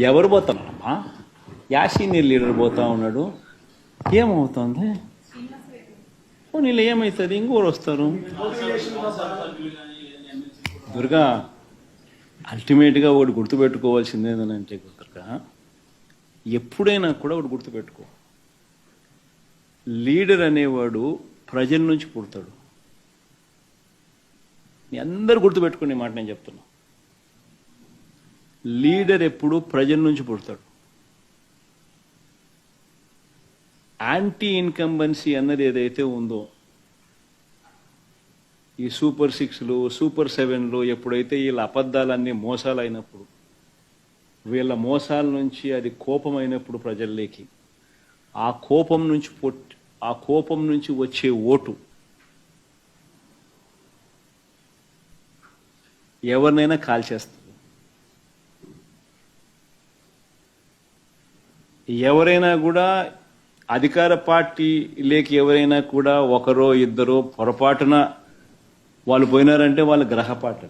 ఎవరు పోతామమ్మా? యాసీనియర్ లీడర్ పోతా ఉన్నాడు, ఏమవుతుంది? నీళ్ళు ఏమవుతుంది? ఇంకోరు వస్తారు. దుర్గా, అల్టిమేట్గా ఒకటి గుర్తుపెట్టుకోవాల్సింది ఏంటంటే దుర్గా, ఎప్పుడైనా కూడా ఒకటి గుర్తుపెట్టుకో, లీడర్ అనేవాడు ప్రజల నుంచి పుడతాడు. మీ అందరు గుర్తుపెట్టుకునే మాట నేను చెప్తున్నా. లీడర్ ఎప్పుడు ప్రజల నుంచి పుడతాడు. యాంటీ ఇన్కంబెన్సీ అన్నది ఏదైతే ఉందో, ఈ సూపర్ 6లు సూపర్ 7లు ఎప్పుడైతే వీళ్ళ అబద్ధాలన్నీ మోసాలు అయినప్పుడు, వీళ్ళ మోసాల నుంచి అది కోపమైనప్పుడు ప్రజల్లోకి, ఆ కోపం నుంచి వచ్చే ఓటు ఎవరినైనా కాల్చేస్తుంది. ఎవరైనా కూడా అధికార పార్టీ లేక ఎవరైనా కూడా ఒకరో ఇద్దరో పొరపాటున వాళ్ళు పోయినారంటే వాళ్ళ గ్రహపాటు.